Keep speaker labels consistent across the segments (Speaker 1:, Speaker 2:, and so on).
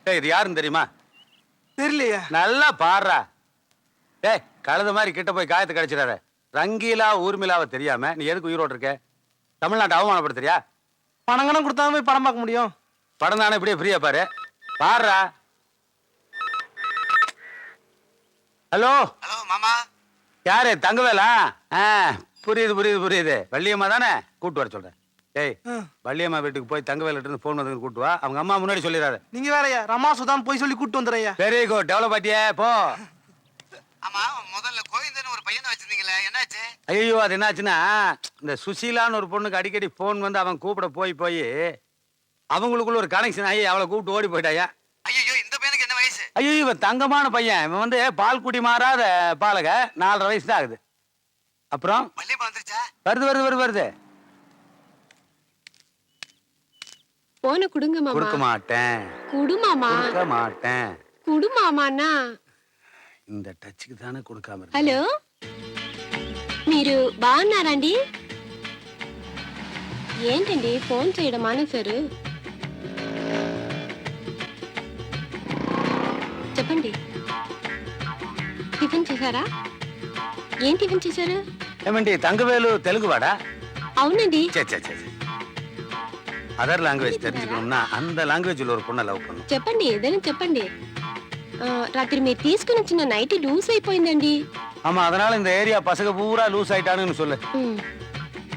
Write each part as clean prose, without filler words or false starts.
Speaker 1: டேய் இது யாருன்னு தெரியுமா?
Speaker 2: தெரியலையே.
Speaker 1: நல்லா பாடுறா. டேய் கழுத மாதிரி கிட்ட போய் காயத்தை கடிச்சிடாத. ரங்கீலா ஊர்மிளாவை தெரியாம நீ எதுக்கு உயிரோடு இருக்க? தமிழ்நாட்டை அவமானப்படுத்துறியா?
Speaker 2: பணங்கணம் கொடுத்தா போய் படம் பார்க்க முடியும்.
Speaker 1: படம் தானே இப்படியே ஃப்ரீயா பாரு. பாடுறா. ஹலோ
Speaker 3: ஹலோ மாமா.
Speaker 1: யாரு? தங்கவேலா? புரியுது புரியுது புரியுது. வள்ளியம்மா தானே? கூட்டு வர சொல்றேன். டேய் வள்ளியம்மா வீட்டுக்கு போய் தங்கவேலிட்டு இருந்து போன் வந்து கூட்டு வா. அவங்க அம்மா முன்னாடி சொல்லிடாத.
Speaker 2: நீங்க வேறயா ரமா சுதான் போய் சொல்லி கூட்டு வந்துறையா.
Speaker 1: Very good. டெவலப் ஆட்டியே போ.
Speaker 3: ஆமா முதல்ல கோவிந்தன் ஒரு பையனை வச்சிருந்தீங்களே என்னாச்சு?
Speaker 1: ஐயோ அது என்னாச்சுன்னா இந்த சுசீலான்னு ஒரு பொண்ணுக்கு அடிக்கடி போன் வந்து அவன் கூப்பிட போய் அவங்களுக்குள்ள ஒரு கனெக்ஷன் ஆகி அவளை கூப்பிட்டு ஓடி போயிட்டாயா.
Speaker 3: ஐயோ இந்த பையனுக்கு என்ன வயசு?
Speaker 1: ஐயோ இவன் தங்கமான பையன். இவன் வந்து பால் குடி மாறாத பாலக. 4.5 வயசு தான் ஆகுது. அப்புறம்
Speaker 3: வள்ளியம்மா வந்துருச்சா?
Speaker 1: வருது வருது வருது வருது.
Speaker 4: போன குடுங்க மாமா.
Speaker 1: கொடுக்க மாட்டேன்.
Speaker 4: குடு மாமா.
Speaker 1: கொடுக்க மாட்டேன்.
Speaker 4: குடு మామానా.
Speaker 1: இந்த టచ్కి தானே கொடுக்காம இருக்க.
Speaker 4: హలో మీరు బాగున్నారండి? ఏంటండి ఫోన్ చేయడం మానేశారు? చెప్పండి. టిఫిన్ చేశారా? ఏం టిఫిన్ చేశారు?
Speaker 1: ఏమండి తంగవేలు తెలుగు వాడా?
Speaker 4: అవునండి.
Speaker 1: சே சே சே அதர் లాంగ్వేజ్ தெரிஞ்சுக்கணும்னா அந்த లాంగ్వేజ్లో ஒரு பொண்ணை லவ் பண்ணு.
Speaker 4: చెప్పండి ఏదైనా చెప్పండి. రాత్రి మీరు తీసుకుని వచ్చిన నైట్ లూజ్ అయిపోయిందండి.
Speaker 1: ஆமா அதனால இந்த ஏரியா பசங்க பூரா லூஸ் ஆயிட்டானுன்னு சொல்லு.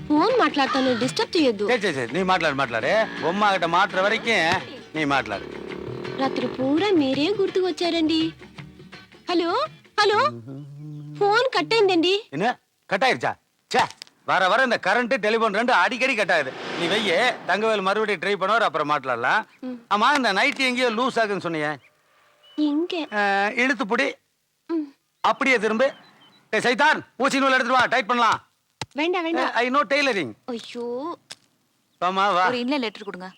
Speaker 4: ఫోన్ మాట్లాడతాను డిస్టర్బ్ చేయొద్దు.
Speaker 1: சே சே நீ మాట్లాడు. బొమ్మ கிட்ட மாட்ற வரைக்கும் நீ మాట్లాడు.
Speaker 4: రాత్రి పూరా మీరే గుర్తుకు వచ్చారండి. హలో హలో ఫోన్ కట్ అయిందండి.
Speaker 1: என்ன கட் ஆயிருச்சா? சே வர வர இந்த கரண்ட் டெலிபோன் ரெண்டு அடிக்கடி கட் ஆகுது. நீ வெய்ய தங்கவேல் மறுபடியும் ட்ரை பண்ணுவார் அப்புறம் மாட்டலாம். ஆமா இந்த நைட் எங்கேயோ லூஸ் ஆகுன்னு சொன்னீங்க.
Speaker 4: இங்க
Speaker 1: இழுத்து புடி. அப்படியே திரும்ப. சைதான் ஊசி நூல் எடுத்துட்டு வா டைட் பண்ணலாம்.
Speaker 4: வேண்டாம் வேண்டாம்.
Speaker 1: I know tailoring.
Speaker 4: ஐயோ
Speaker 1: வாமா வா.
Speaker 5: ஒரு இன்லைன் லெட்டர் கொடுங்க.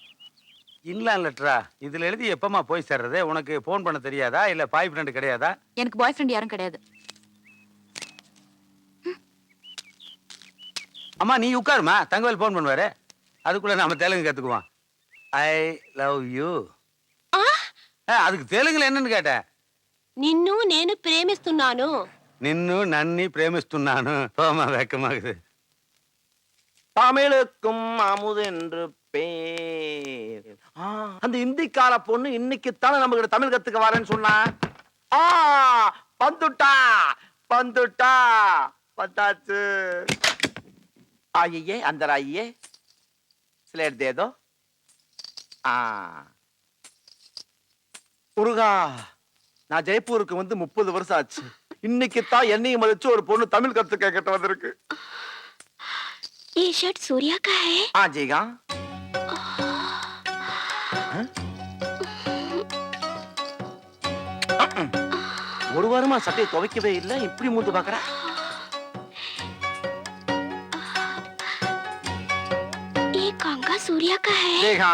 Speaker 1: இன்லைன் லெட்டரா? இதுல எழுதி எப்பமா போய் சேர்றது? உனக்கு போன் பண்ண தெரியாதா இல்ல பாய் ஃப்ரெண்ட் கிடையாதா?
Speaker 5: எனக்கு பாய் ஃப்ரெண்ட் யாரும் கிடையாது.
Speaker 1: அம்மா நீ உட்காருமா. தங்கவேல் போன் பண்ணுவாரு. அதுக்குள்ள நாம தெலுங்கு கத்துக்குவோம். I love you. அதுக்கு தெலுங்குல என்னன்னு கேட்டேன்.
Speaker 4: నిన్ను నేను ప్రేమిస్తున్నాను.
Speaker 1: నిన్ను నన్ని ప్రేమిస్తున్నాను. போமா வெக்கமாகுது.
Speaker 6: தமிழுக்கும் அமுதென்று பேர். அந்த இந்திக்கார பொண்ணு இன்னைக்குத்தானே நம்ம கிட்ட தமிழ் கத்துக்க வரேன்னு சொன்னா. வந்துட்டா வந்துட்டா வந்தாச்சு. आइए अंदर आइए. स्लेट दे दो. முருகா நான் ஜெய்ப்பூருக்கு வந்து 30 வருஷம் ஆச்சு. இன்னைக்கு தான் என்னையும் மதிச்சு ஒரு பொண்ணு தமிழ் கத்துக்க கிட்ட வந்திருக்கு.
Speaker 4: ये शर्ट सूर्या का है?
Speaker 6: हाँ जी हाँ. ஒரு வாரமா சட்டையை துவைக்கவே இல்லை. இப்படி மூந்து பாக்குற.
Speaker 4: ये कंगा सूर्या का है?
Speaker 6: देखा.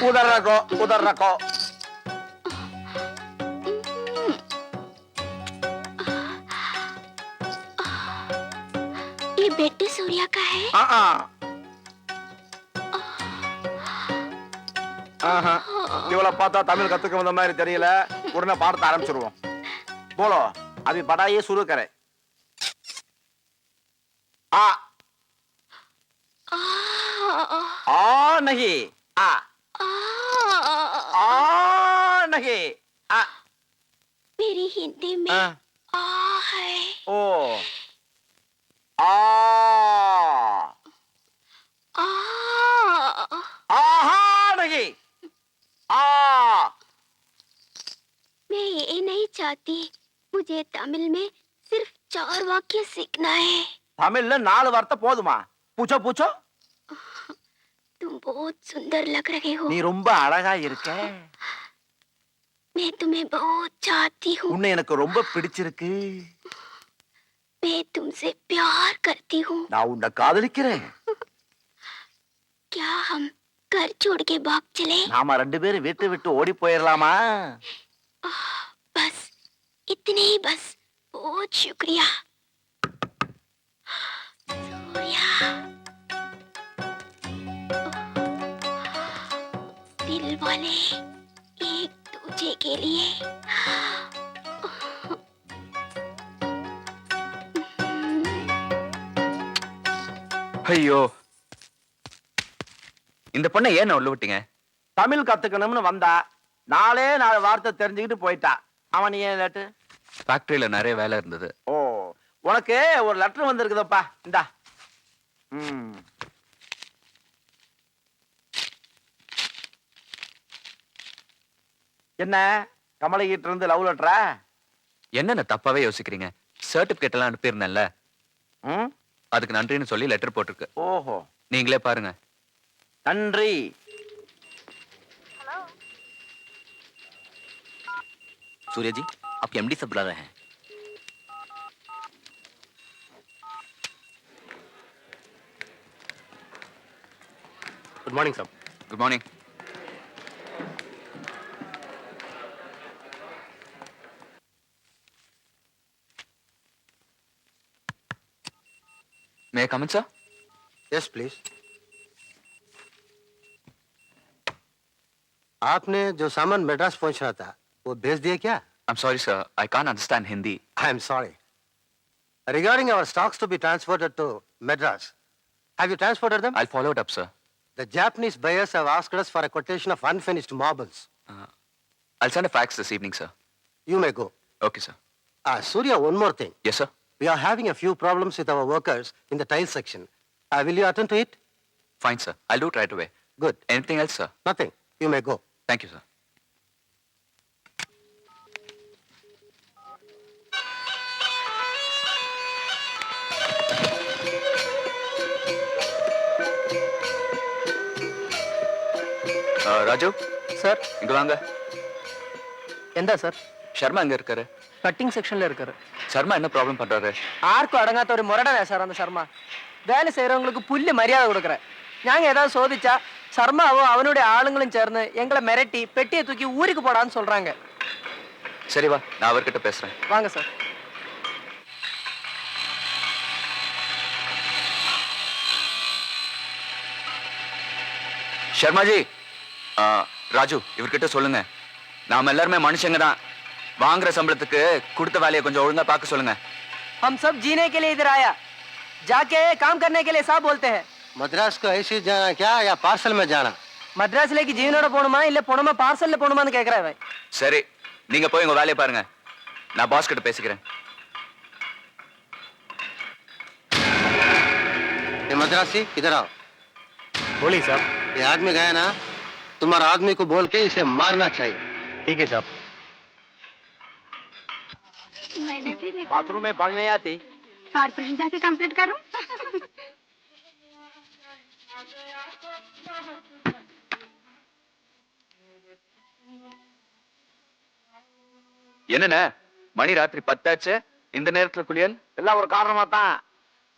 Speaker 6: उधर रखो उधर रखो.
Speaker 4: ये बेड सूर्या का है?
Speaker 6: இவளை பார்த்தா தமிழ் கத்துக்க வந்த மாதிரி தெரியல. உடனே பாடத்தை ஆரம்பிச்சிருவோம். போலோ अभी पढ़ाई शुरू करें. आ नहीं. आ नहीं. आ
Speaker 4: मेरी हिंदी में आ है.
Speaker 6: ओ आ आहा नहीं. आ
Speaker 4: मैं ये नहीं चाहती. मुझे तमिल में सिर्फ 4 वाक्य सीखना है.
Speaker 6: तमिल 4 वार्ता போதுமா? पूछो पूछो.
Speaker 4: तुम बहुत सुंदर लग रहे हो.
Speaker 6: நீ ரொம்ப அழகா இருக்க.
Speaker 4: मैं तुम्हें बहुत चाहती हूँ.
Speaker 6: உன்னை எனக்கு ரொம்ப பிடிச்சிருக்கு.
Speaker 4: मैं तुमसे प्यार करती हूँ.
Speaker 6: நான் உன்னை காதலிக்கிறேன்.
Speaker 4: क्या हम घर छोड़ के भाग चले?
Speaker 6: நாம 2 பேரும் வீட்டை விட்டு ஓடி போயிரலாமா?
Speaker 4: बस इतने ही बस. बहुत शुक्रिया. सूर्या दिल वाले एक दूजे के लिए
Speaker 7: ஐயோ, இந்த பொண்ணை ஏன் உள்ள விட்டீங்க?
Speaker 6: தமிழ் கத்துக்கணும்னு வந்தா 4 வார்த்தை தெரிஞ்சுக்கிட்டு போயிட்டா. அவன் நீ ஏன் லேட்டு?
Speaker 7: ஃபேக்டரியில நிறைய வேலை இருந்தது.
Speaker 6: ஓ, உனக்கு ஒரு லெட்டர் வந்திருக்குதப்பா, இந்தா. என்ன கமலகிட்ட இருந்து லவ் லெட்டரா?
Speaker 7: என்னென்ன தப்பாவே யோசிக்கிறீங்க? சர்டிபிகேட் எல்லாம் அனுப்பியிருந்தேன்ல, அதுக்கு நன்றின்னு சொல்லி லெட்டர் போட்டிருக்கு.
Speaker 6: ஓஹோ,
Speaker 7: நீங்களே பாருங்க.
Speaker 6: நன்றி.
Speaker 7: सूर्य जी, आपके एमडी से बुला रहे हैं.
Speaker 8: Good morning sir.
Speaker 7: Good morning. May I come in, sir?
Speaker 8: Yes please. आपने जो सामान मद्रास पहुंचना था वो भेज दिया क्या?
Speaker 7: I'm sorry, sir. I can't understand Hindi.
Speaker 8: I am sorry. Regarding our stocks to be transported to Madras, have you transported them?
Speaker 7: I'll follow it up, sir.
Speaker 8: The Japanese buyers have asked us for a quotation of unfinished marbles.
Speaker 7: I'll send a fax this evening, sir.
Speaker 8: You may go.
Speaker 7: Okay, sir.
Speaker 8: Surya, one more thing.
Speaker 7: Yes, sir.
Speaker 8: We are having a few problems with our workers in the tile section. Will you attend to it?
Speaker 7: Fine, sir. I'll do it right away.
Speaker 8: Good.
Speaker 7: Anything else, sir?
Speaker 8: Nothing. You may go.
Speaker 7: Thank you, sir. Raju
Speaker 2: sir
Speaker 7: இங்க வாங்க.
Speaker 2: எந்த sir?
Speaker 7: Sharma எங்க இருக்காரு?
Speaker 2: Cutting செக்ஷன்ல இருக்காரு.
Speaker 7: சர்மா என்ன problem பண்றாரு?
Speaker 2: ஆர்க்கும் அடங்காத ஒரு முரடனே சார் அந்த சர்மா. வேலை செய்யறவங்களுக்கு புல்லு மரியாதை கொடுக்குறேன். நாங்க ஏதாவது சோதிச்சா சர்மாவும் அவனுடைய ஆளுங்களும் சேர்ந்து எங்களை மிரட்டி பெட்டியை தூக்கி ஊருக்கு போடான்னு சொல்றாங்க.
Speaker 7: சரி வா, நான் அவர்கிட்ட பேசுறேன்.
Speaker 2: வாங்க சார்.
Speaker 7: சர்மாஜி, ராஜு இவர்கிட்ட சொல்லுங்க, நாம எல்லாருமே மனுஷங்க தான். வாங்குற சம்பளத்துக்கு கொடுத்த வேலையை கொஞ்சம் ஒழுங்கா பார்க்க சொல்லுங்க.
Speaker 2: हम सब जीने के लिए इधर आया, जाके काम करने के लिए साहब बोलते हैं.
Speaker 8: मद्रास को ऐसे जाना क्या या पार्सल में जाना?
Speaker 2: மദ്രാസിലേക്ക് ജീവനോടെ പോണുமா இல்ல போணுமா பார்சல்ல போணுமான்னு கேக்குறேன்.
Speaker 7: சரி, நீங்க போய் உங்க வேலையை பாருங்க. நான் பாஸ் கிட்ட பேசிக்கிறேன்.
Speaker 8: ये मद्रासी इधर आओ.
Speaker 9: बोलिए साहब.
Speaker 8: ये आदमी गया ना, तुम्हारा आदमी को बोल के इसे मारना चाहिए.
Speaker 9: ठीक है साहब.
Speaker 6: बाथरूम में पानी नहीं आती?
Speaker 4: कॉर्पोरेशन जाके कंप्लीट करूं.
Speaker 7: என்னண்ணே, மணி ராத்திரி 10 ஆச்சு, இந்த நேரத்துல குளியல்?
Speaker 6: எல்லாம் ஒரு காரணமா தான்.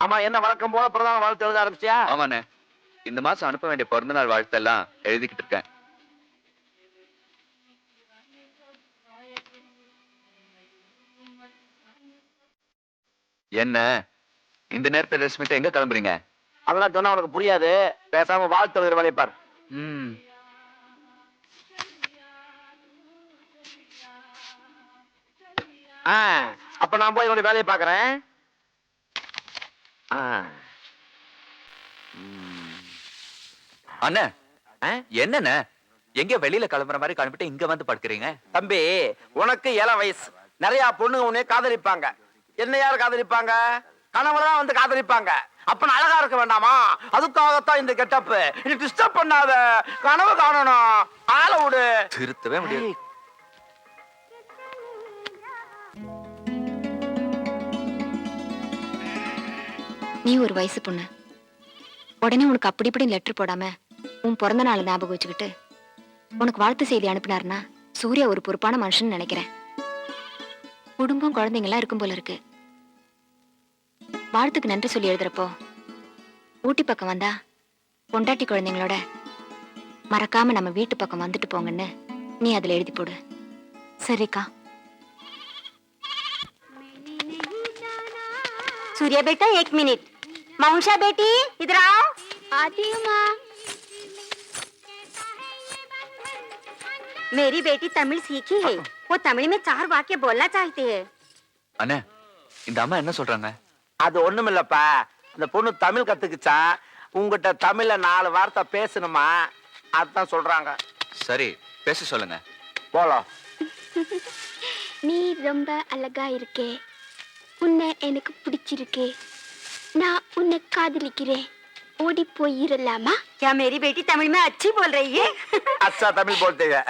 Speaker 6: ஆமா, என்ன வழக்கம் போல பிரதான வாழ்த்து எழுத ஆரம்பிச்சியா?
Speaker 7: ஆமாண்ணே, இந்த மாசம் அனுப்ப வேண்டிய பிறந்த நாள் வாழ்த்தெல்லாம் எழுதிக்கிட்டு இருக்கேன். என்ன இந்த நேரத்துல ரெஸ்மிட்ட எங்க கிளம்புறீங்க?
Speaker 6: அதெல்லாம் சொன்னா உனக்கு புரியாது. பேசாம வாழ்த்து எழுதுற வேலையை பாரு. அப்ப நான் போய் உன்னுடைய வேலையை பாக்குறேன்.
Speaker 7: அண்ணே, என்னண்ணே எங்க வெளியில கிளம்புற மாதிரி கிளம்பிட்டு இங்க வந்து படுக்கிறீங்க?
Speaker 6: தம்பி, உனக்கு 7 வயசு. நிறைய பொண்ணுங்க உன்னை காதலிப்பாங்க. என்ன யார் காதலிப்பாங்க? கணவரா வந்து காதலிப்பாங்க. அப்ப நான் அழகா இருக்க வேண்டாமா? அதுக்காகத்தான் இந்த கெட்டப். நீ டிஸ்டர்ப் பண்ணாத, கனவு காணணும். ஆள விடு.
Speaker 7: திருத்தவே முடியாது.
Speaker 5: நீ ஒரு வயசு பொண்ணு, உடனே உனக்கு அப்படி இப்படி லெட்டர் போடாம உன் பிறந்த நாளை ஞாபகம் வச்சுக்கிட்டு உனக்கு வாழ்த்து செய்தி அனுப்பினாருன்னா சூர்யா ஒரு பொறுப்பான மனுஷன் நினைக்கிறேன். குடும்பம் குழந்தைங்கலாம் இருக்கும் போல இருக்கு. வாழ்த்துக்கு நன்றி சொல்லி எழுதுறப்போ ஊட்டி பக்கம் வந்தா பொண்டாட்டி குழந்தைங்களோட மறக்காம நம்ம வீட்டு பக்கம் வந்துட்டு போங்கன்னு நீ அதுல எழுதி போடு. சரிக்கா?
Speaker 4: सूर्या बेटा 1 मिनट. माउंशा बेटी इधर आओ. आती हूँ माँ. मेरी बेटी तमिल सीखी है। वो तमिल में 4 वाक्य बोलना चाहती है।
Speaker 7: அண்ணே இந்த அம்மா என்ன சொல்றாங்க?
Speaker 6: அது ஒண்ணுமில்லப்பா, அந்த பொண்ணு தமிழ் கத்துக்குச்சா, உங்ககிட்ட தமிழ்ல 4 வார்த்தை பேசணுமா, அதான் சொல்றாங்க.
Speaker 7: சரி பேச சொல்லுங்க.
Speaker 6: போலாம்.
Speaker 4: நீ ரொம்ப அழகா இருக்கே. உன்னை எனக்கு பிடிச்சிருக்கே. நான் உன்னை காதலிக்கிறேன். ஓடி போயிரலாமா? क्या मेरी बेटी तमिल में अच्छी बोल रही है?
Speaker 6: अच्छा तमिल बोलते हैं,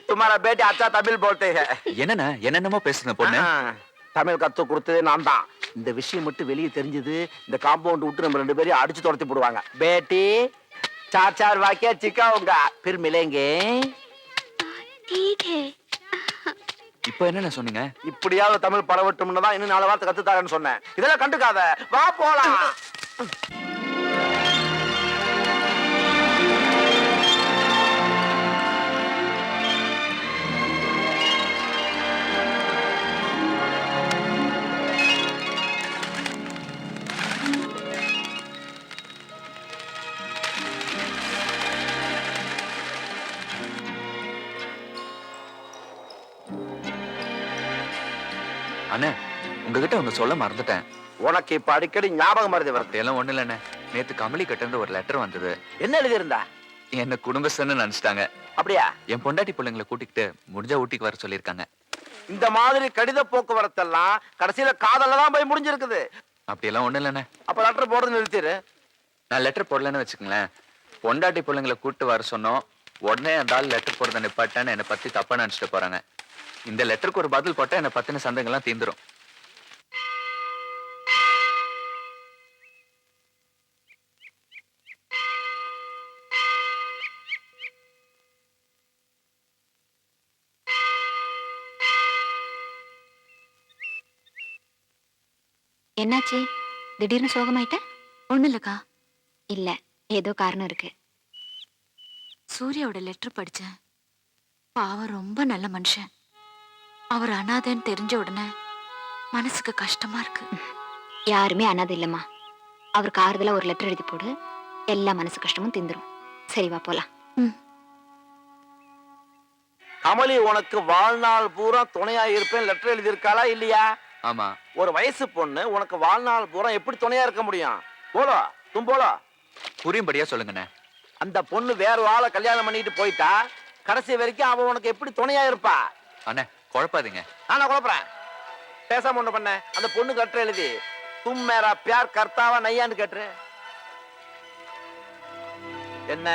Speaker 6: तुम्हारा बेटी अच्छा तमिल बोलते हैं.
Speaker 7: என்னண்ணே என்னென்னமோ பேசுன பொண்ணு?
Speaker 6: தமிழ் கத்து கொடுத்ததே நான் தான். இந்த விஷயம் மட்டும் வெளியே தெரிஞ்சது, இந்த காம்பவுண்ட் விட்டு நம்ம 2 பேரையும் அடிச்சு துரத்தி போடுவாங்க. பேட்டி 4 वाक्य सिखाऊंगा, फिर मिलेंगे.
Speaker 4: ठीक है.
Speaker 7: இப்போ என்னண்ணே சொன்னீங்க?
Speaker 6: இப்படியாவது தமிழ் பரவட்டும்னு தான் இன்னும் 4 வார்த்தை கத்துத்தாரன்னு சொன்னேன். இதெல்லாம் கண்டுக்காத, வா போலாம்.
Speaker 7: அண்ணே உங்ககிட்ட ஒண்ணு சொல்ல மறந்துட்டேன்.
Speaker 6: உனக்கு இப்ப அடிக்கடி ஞாபகம் மறதி வருது.
Speaker 7: அப்படியெல்லாம் ஒண்ணு இல்லண்ணே. நேத்து கமலி கிட்ட இருந்து ஒரு லெட்டர் வந்தது.
Speaker 6: என்ன எழுதியிருந்தா?
Speaker 7: என்ன குடும்பஸ்தன்னு நினைச்சிட்டாங்க.
Speaker 6: அப்படியா?
Speaker 7: என் பொண்டாட்டி பிள்ளைங்களை கூட்டிக்கிட்டு முடிஞ்சா ஊட்டிக்கு வர சொல்லியிருக்காங்க.
Speaker 6: இந்த மாதிரி கடித போக்குவரத்தெல்லாம் கடைசியில காதல்ல தான் போய் முடிஞ்சிருக்குது.
Speaker 7: அப்படியெல்லாம் ஒண்ணு இல்லண்ணே.
Speaker 6: அப்ப லெட்டர் போடுறது நிறுத்திடு.
Speaker 7: நான் லெட்டர் போடலன்னு வச்சுக்கங்களேன், பொண்டாட்டி பிள்ளைங்களை கூட்டு வர சொன்னோம், உடனே அந்த ஆள் லெட்டர் போடுறத நிப்பாட்டான்னு என்னை பத்தி தப்பா நினைச்சிட்டு போறாங்க. இந்த லெட்டருக்கு ஒரு பதில் போட்டா என்னை பத்தின சந்தேகம்லாம் தீந்துரும்.
Speaker 5: என்னாச்சு? திடீர்னு சோகமாயிட்ட?
Speaker 10: ஒண்ணு இல்லக்கா,
Speaker 5: இல்ல, ஏதோ காரணம் இருக்கு.
Speaker 10: சூர்யாவோட லெட்டர் படிச்சேன். பாவம், ரொம்ப நல்ல மனுஷன். அவர் அனாதைன்னு தெரிஞ்ச உடனே மனசுக்கு கஷ்டமா இருக்கு.
Speaker 5: யாருமே அனாதை இல்லம்மா. அவருக்கு ஆறுதலா ஒரு லெட்டர் எழுதி போடு, எல்லா மனசு கஷ்டமும் தீந்துரும். சரி வா போலாம்.
Speaker 6: கமலி உனக்கு வாழ்நாள் பூரா துணையா இருப்பேன் லெட்டர் எழுதியிருக்காளா இல்லையா?
Speaker 7: ஆமா.
Speaker 6: ஒரு வயசு பொண்ணு உனக்கு வாழ்நாள் பூரா எப்படி துணையா இருக்க முடியும்? போலோ தும் போலோ.
Speaker 7: புரியும்படியா சொல்லுங்கண்ணே.
Speaker 6: அந்த பொண்ணு வேற ஆளை கல்யாணம் பண்ணிட்டு போயிட்டா, கடைசி வரைக்கும் அவ உனக்கு எப்படி துணையா இருப்பா?
Speaker 7: அண்ணே குழப்பாதீங்க.
Speaker 6: நான் குழப்பறேன். பேசாம ஒண்ணு பண்ண, அந்த பொண்ணு லெட்டர் எழுதி தும் மேரா பியார் கர்த்தாவா நையான்னு கேட்டுரு. என்ன?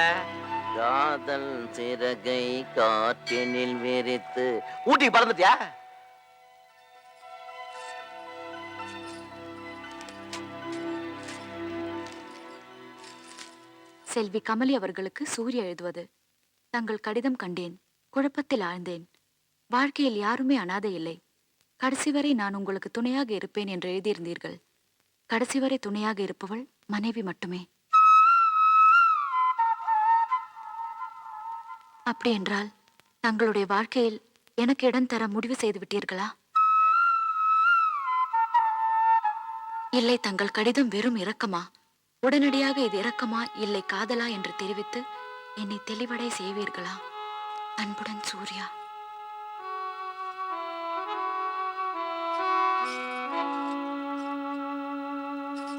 Speaker 6: காதல் சிறகை காற்றினில் விரித்து ஊட்டிக்கு பறந்துட்டியா?
Speaker 10: செல்வி கமலி அவர்களுக்கு சூர்யா எழுதுவது. தங்கள் கடிதம் கண்டேன், குழப்பத்தில் ஆழ்ந்தேன். வாழ்க்கையில் யாருமே அனாதை இல்லை. கடைசி வரை நான் உங்களுக்கு துணையாக இருப்பேன் என்று எழுதியிருந்தீர்கள். கடைசி வரை துணையாக இருப்பவள் மனைவி மட்டுமே. அப்படி என்றால் தங்களுடைய வாழ்க்கையில் எனக்கு இடம் தர முடிவு செய்து விட்டீர்களா? இல்லை, தங்கள் கடிதம் வெறும் இரக்கமா? உடனடியாக இது இரக்கமா இல்லை காதலா என்று தெரிவித்து என்னை தெளிவடை செய்வீர்களா? அன்புடன் சூர்யா.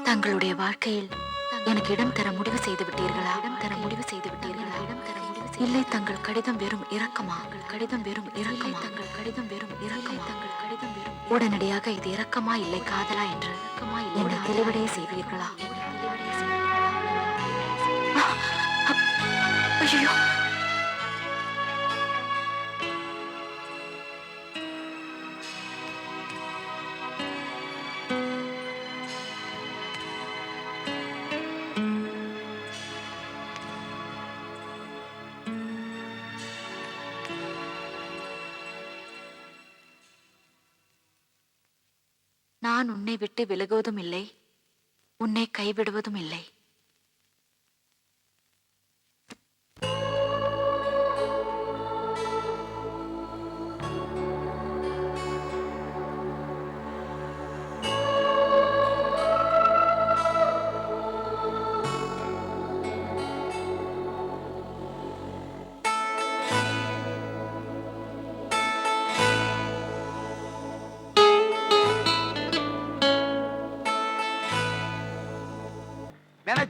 Speaker 10: தங்களுடைய வாழ்க்கையில் எனக்கு இடம் தர முடிவு செய்து விட்டீர்களா? இடம் தர முடிவு செய்து விட்டீர்களா? இடம் தர முடிவு இல்லை, தங்கள் கடிதம் வெறும் இரக்கமா? கடிதம் வெறும் இரக்கமா? தங்கள் கடிதம் வெறும் இரக்கமா? தங்கள் கடிதம் வெறும் உடனடியாக இது இரக்கமா இல்லை காதலா என்று என்னை தெளிவடைய செய்வீர்களா? ஐயோ, நான் உன்னை விட்டு விலகுவதும் இல்லை, உன்னை கைவிடுவதும் இல்லை.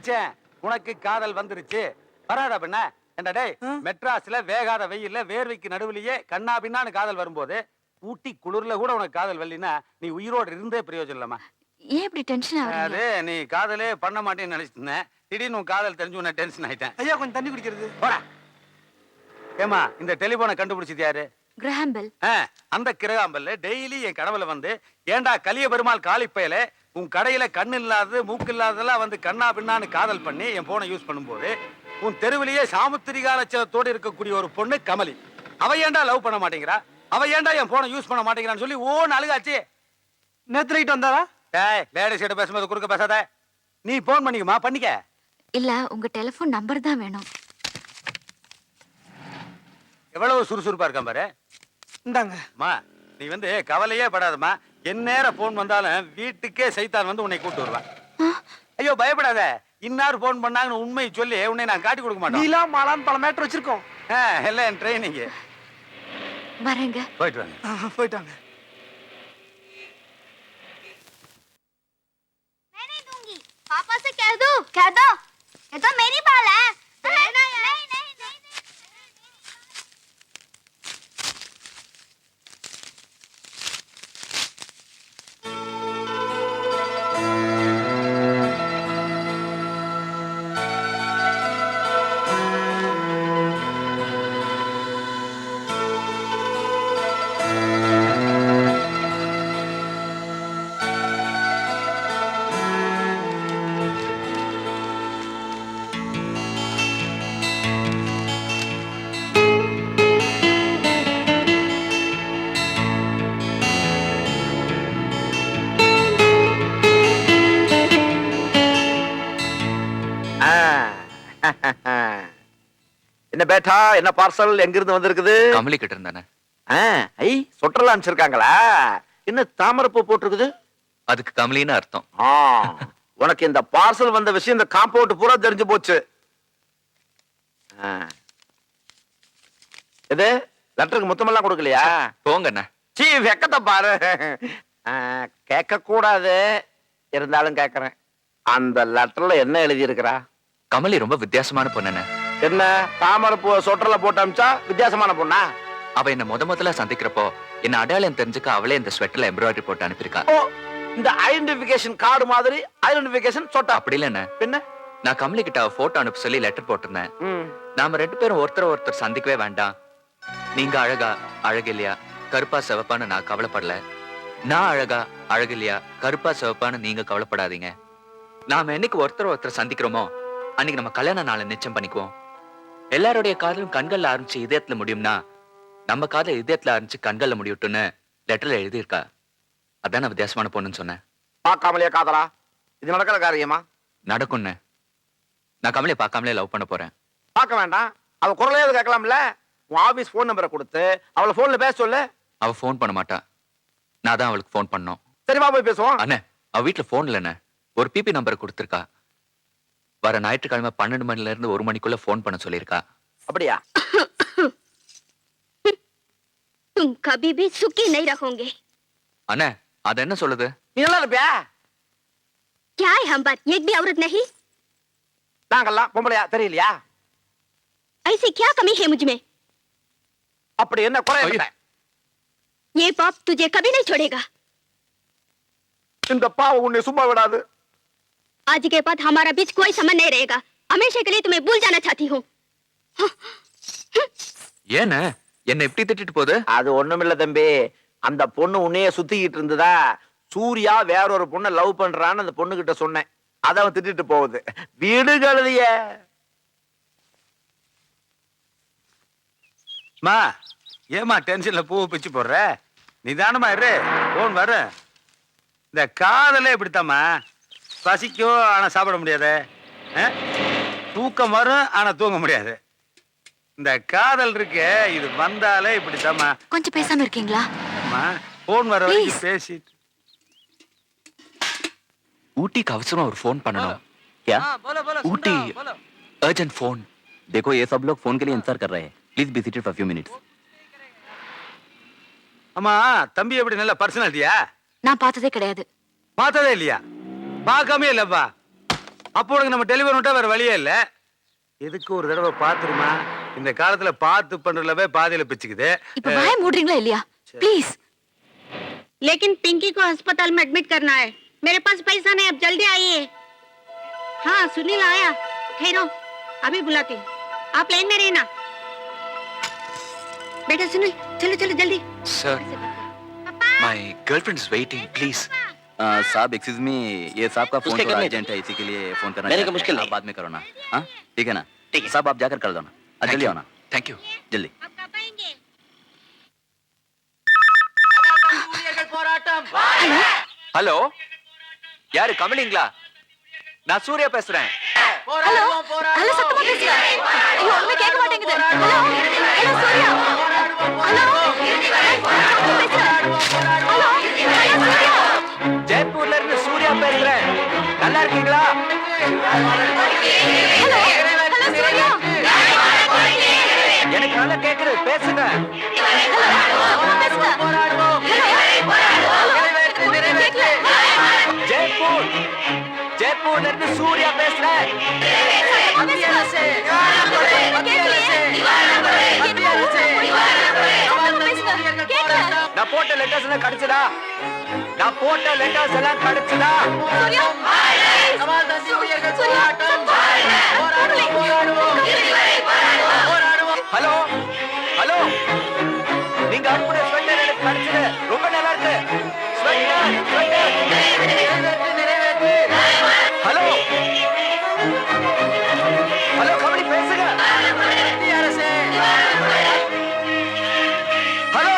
Speaker 1: நினைச்சேன் உனக்கு காதல் வந்துருச்சு. வராதா பின்ன? என்ன டேய், மெட்ராஸ்ல வேகாத வெயில்ல வேர்வைக்கு நடுவுலயே கண்ணா பின்னான்னு காதல் வரும்போது ஊட்டி குளிர்ல கூட உனக்கு காதல் வரலினா நீ உயிரோடு இருந்தே பிரயோஜனம் இல்லம்மா.
Speaker 5: ஏன் இப்படி டென்ஷன் ஆகுறீங்க?
Speaker 1: அது நீ காதலே பண்ண மாட்டேன்னு நினைச்சிட்டு இருந்தேன். திடீர்னு உன் காதல் தெரிஞ்சு உன்ன டென்ஷன் ஆயிட்டேன்.
Speaker 2: ஐயா கொஞ்சம் தண்ணி குடிக்கிறது.
Speaker 1: போடா. ஏமா இந்த டெலிபோனை கண்டுபிடிச்சது யாரு?
Speaker 5: Graham bell.
Speaker 1: அந்த கிரகாம்பல்ல டெய்லி என் கனவுல வந்து ஏண்டா கலிய பெருமாள் காலிப்பையில உன் கடையில கண்ணு இல்லாதது மூக்கு இல்லாததெல்லாம் வந்து கண்ணா பின்னான்னு காதல் பண்ணி என் போனை யூஸ் பண்ணும்போது உன் தெருவிலேயே சாமுத்திரிகா லட்சணத்தோடு இருக்கக்கூடிய ஒரு பொண்ணு கமலி, அவ ஏண்டா லவ் பண்ண மாட்டேங்கிறா, அவ ஏண்டா என் போனை யூஸ் பண்ண மாட்டேங்கிறான்னு சொல்லி ஓன்னு அழுகாச்சு.
Speaker 2: நேத்து நைட் வந்தாரா?
Speaker 1: டேய், லேடிஸ் கிட்ட பேசும்போது குறுக்க பேசாத. நீ போன் பண்ணிக்கமா, பண்ணிக்க.
Speaker 5: இல்ல, உங்க டெலிபோன் நம்பர் தான் வேணும்.
Speaker 1: எவ்வளவு சுறுசுறுப்பா இருக்கான் பாரு.
Speaker 2: இந்தாங்க.
Speaker 1: அம்மா, நீ வந்து கவலையே படாதம்மா. எந்நேரம் போன் வந்தாலும் வீட்டுக்கே சைத்தான் வந்து உன்னை கூட்டு வருவான். ஐயோ பயப்படாத. இன்னார் போன் பண்ணாங்கன்னு உண்மையை சொல்லி உன்னை நான் காட்டி கொடுக்க மாட்டேன்.
Speaker 2: நீலா மாலான் பல மேட்டர் வச்சிருக்கோம்.
Speaker 1: எல்லாம் என் ட்ரைனிங்.
Speaker 5: வரேங்க.
Speaker 1: போயிட்டு வாங்க.
Speaker 2: போயிட்டாங்க.
Speaker 4: पापा से कह दो ये तो मेरी बाल है। नहीं।
Speaker 6: என்ன பேட்டா, என்ன பார்சல் எங்க இருந்து வந்திருக்குது?
Speaker 7: கமலி கிட்ட இருந்தானே.
Speaker 6: ஐ சொட்டர்ல அனுப்பிச்சிருக்காங்களா? என்ன தாமரைப்பூ போட்டிருக்குது?
Speaker 7: அதுக்கு கமலின்னு அர்த்தம்.
Speaker 6: உனக்கு இந்த பார்சல் வந்த விஷயம் இந்த காம்பவுண்ட் பூரா தெரிஞ்சு போச்சு. இது லெட்டருக்கு மொத்தமெல்லாம் கொடுக்கலையா?
Speaker 7: போங்கண்ணே.
Speaker 6: சீ வெக்கத்தை பாரு. கேட்க கூடாது, இருந்தாலும் கேட்கறேன். அந்த லெட்டர்ல என்ன எழுதி இருக்கிறா?
Speaker 7: கமலி ரொம்ப வித்தியாசமான பொண்ணுண்ணே.
Speaker 6: என்ன தாமரைப்பூ சொட்டர்ல போட்டு அமிச்சா வித்தியாசமான பொண்ணா?
Speaker 7: அவ என்ன முதல்ல சந்திக்கிறப்போ என்ன அடையாளம் தெரிஞ்சுக்க அவளே இந்த ஸ்வெட்டர்ல எம்ப்ராய்டரி போட்டு அனுப்பியிருக்கா.
Speaker 6: ஓ, இந்த ஐடென்டிபிகேஷன் கார்டு மாதிரி ஐடென்டிபிகேஷன் சொட்டா?
Speaker 7: அப்படி இல்லண்ணே.
Speaker 6: பின்ன
Speaker 7: நான் கமலி கிட்ட அவ போட்டோ அனுப்ப சொல்லி லெட்டர் போட்டிருந்தேன். நாம 2 பேரும் ஒருத்தர் சந்திக்கவே வேண்டாம். நீங்க அழகா அழகில்லையா கருப்பா சிவப்பான்னு நான் கவலைப்படல. நான் அழகா அழகில்லையா கருப்பா சிவப்பான்னு நீங்க கவலைப்படாதீங்க. நாம என்னைக்கு ஒருத்தர் சந்திக்கிறோமோ அன்னைக்கு நம்ம கல்யாண நாளை நிச்சயம் பண்ணிக்குவோம். எல்லாருடைய காதலும் கண்கள்ல ஆரம்பிச்சு இதயத்துல முடியும்னா நம்ம காதல் இதயத்துல ஆரம்பிச்சு கண்கள்ல முடியட்டும்னு லெட்டர்ல எழுதியிருக்கா. அதான் வித்தியாசமான பொண்ணுன்னு சொன்னேன்.
Speaker 6: பார்க்காமலே காதலா? இது நடக்கிற காரியமா?
Speaker 7: நடக்கும்னு. நான் கமலியை பார்க்காமலே லவ் பண்ண போறேன்.
Speaker 6: பார்க்க வேண்டாம், அவ குரலையாவது கேட்கலாம்ல. உன் ஆபீஸ் போன் நம்பரை கொடுத்து அவளை போன்ல பேச சொல்லு.
Speaker 7: அவ போன் பண்ண மாட்டா, நான் தான் அவளுக்கு போன் பண்ணோம்.
Speaker 6: சரிவா போய் பேசுவோம்.
Speaker 7: அண்ணே, அவ வீட்டுல போன் இல்லண்ணே, ஒரு பிபி நம்பர் கொடுத்திருக்கா. வர ஞாயிற்றுக்கிழமை 12 மணில இருந்து 1 மணிக்குள்ள போன் பண்ண சொல்லியிருக்கா.
Speaker 6: அப்படியா?
Speaker 4: तुम कभी भी सुखी नहीं रहोगे।
Speaker 7: அண்ணே, அது என்ன சொல்லுது?
Speaker 6: நீ நல்லா இருப்பியா?
Speaker 4: क्या है हम बात एक भी औरत नहीं?
Speaker 6: நாங்கெல்லாம் பொம்பளையா தெரியலையா?
Speaker 4: ऐसी क्या कमी है मुझ में?
Speaker 6: அப்படி என்ன குறை
Speaker 7: ஐயோ.
Speaker 6: இல்லை?
Speaker 4: ये पाप तुझे कभी नहीं छोड़ेगा।
Speaker 6: இந்த பாவம் உன்னை சும்மா விடாது.
Speaker 4: आज के बाद हमारा बीच कोई संबंध नहीं रहेगा। हमेशा के लिए तुम्हें भूल जाना चाहती हूँ।
Speaker 7: ஏண்ணே என்ன எப்படி திட்டிட்டு போகுது?
Speaker 6: அது ஒண்ணுமில்ல தம்பி, அந்த பொண்ணு உன்னையே சுத்திக்கிட்டு இருந்ததா. சூர்யா வேற ஒரு பொண்ணை லவ் பண்றான்னு அந்த பொண்ணு கிட்ட சொன்னேன். அத அவன் திட்டிட்டு போகுது. வீடு கழுதிய
Speaker 1: மா, ஏமா டென்ஷன்ல பூவை பிச்சு போடுற? நிதானமா இரு, போன் வர. இந்த காதலே இப்படித்தாம்மா. பசிக்கும் ஆனா சாப்பிட முடியாது, தூக்கம் வரும் ஆனா தூங்க முடியாது. இந்த காதல் இருக்கு, இது வந்தாலே இப்படித்தாம்மா.
Speaker 5: கொஞ்சம் பேசாம இருக்கீங்களா?
Speaker 1: போன் வர வரைக்கும் பேசிட்டு.
Speaker 7: ஊட்டிக்கு அவசரமா ஒரு போன் பண்ணணும்.
Speaker 6: क्या?
Speaker 7: ஊட்டி अर्जेंट फोन.
Speaker 11: देखो ये सब लोग फोन के लिए इंतजार कर रहे हैं, please be seated for few minutes.
Speaker 1: அம்மா, தம்பி எப்படி நல்ல பர்சனாலிட்டியா?
Speaker 5: நான் பார்த்ததே கிடையாது.
Speaker 1: பார்த்ததே இல்லையா? பார்க்காமே இல்லப்பா. அப்போ உனக்கு நம்ம டெலிவரி விட்டா வேற வழியே இல்ல. எதுக்கு ஒரு தடவை பாத்துருமா? இந்த காலத்துல பார்த்து பண்றதுலவே பாதியில பிச்சுக்குது.
Speaker 10: இப்ப வாய மூடுறீங்களா இல்லையா? ப்ளீஸ்.
Speaker 4: लेकिन पिंकी को अस्पताल में एडमिट करना है. मेरे पास पैसा नहीं, अब जल्दी आइए. हाँ सुनील आया. ठहरो, अभी बुलाती हूँ. आप लाइन में रहना. बेटा सुनील, चलो चलो जल्दी.
Speaker 7: Sir, my girlfriend is waiting, please.
Speaker 11: साहब एक्सक्यूज मी, ये साहब का फोन
Speaker 6: उसके
Speaker 11: थोड़ा
Speaker 6: करने
Speaker 11: अर्जेंट है, इसी के लिए फोन करना
Speaker 6: मेरे को
Speaker 11: चाहते
Speaker 6: मुश्किल
Speaker 11: हैं।
Speaker 6: नहीं।
Speaker 11: आप बाद में करो ना. हाँ ठीक है ना?
Speaker 6: ठीक है।
Speaker 11: साहब आप जाकर कर दो ना. जल्दी आओ ना,
Speaker 7: थैंक यू.
Speaker 11: जल्दी.
Speaker 4: आप कब आएंगे?
Speaker 7: ஹலோ, யாரு கமலிங்களா? நான் சூர்யா பேசுறேன்.
Speaker 10: ஹலோ ஹலோ, சத்தமா பேசுங்க. ஐயோ ஒண்ணுமே கேட்க மாட்டேங்குது. Hello hello Surya. ஹலோ சத்தமா பேசுங்க. Hello hello Surya.
Speaker 7: ஜெய்ப்பூர்ல இருந்து சூர்யா பேசுறேன். நல்லா இருக்கீங்களா?
Speaker 10: Hello hello Surya.
Speaker 7: எனக்கு நல்லா கேக்குது, பேசுங்க.
Speaker 10: சத்தமா பேசுங்க.
Speaker 7: ஜெய்ப்பூர், ஜெய்ப்பூர்ல இருந்து சூர்யா பேசுறேன். நான் போட்ட லெட்டர்ஸ் எல்லாம் கிடைச்சதா? நான் போட்ட லெட்டர்ஸ் எல்லாம் கிடைச்சதா? ஹலோ ஹலோ, நீங்க அனுப்புன ஸ்வெட்டர் எனக்கு கிடைச்சது. ரொம்ப நல்லா இருக்கு. Sweater sweater. Hello hello, Kamali பேசுங்க. ஹலோ,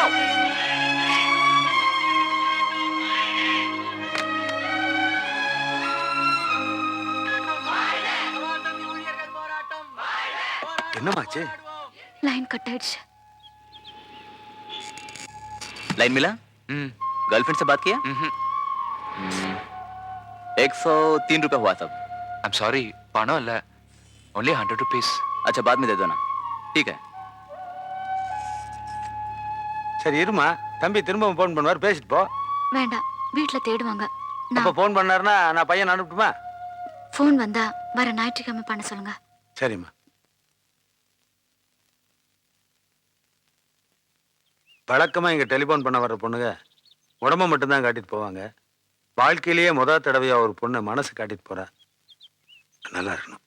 Speaker 1: என்னமாச்சு?
Speaker 10: லைன் கட் ஆயிடுச்சு.
Speaker 11: लाइन मिला? गर्लफ्रेंड से बात किया? 103 रुपए हुआ सब.
Speaker 7: ஐம் சாரி, பணம் இல்ல, only 100 rupees.
Speaker 11: अच्छा बाद में दे दो ना. ठीक है.
Speaker 1: சரி இருமா, தம்பி திரும்ப போன் பண்ணுவார், பேசிட்டு போ.
Speaker 10: வேண்டாம், வீட்ல தேடுவாங்க.
Speaker 1: அப்ப போன் பண்ணாருன்னா நான் பையன் அனுப்பட்டுமா?
Speaker 10: ஃபோன் வந்தா வர ஞாயிற்றுக்கிழமை பண்ண சொல்லுங்க.
Speaker 1: சரிம்மா. வழக்கமா இங்க டெலிபோன் பண்ண வர்ற பொண்ணுங்க உடம்ப மட்டும்தான் காட்டிட்டு போவாங்க. வாழ்க்கையிலேயே முதல் தடவையா ஒரு பொண்ணு மனசு காட்டிட்டு போறா. நல்லா இருக்கணும்.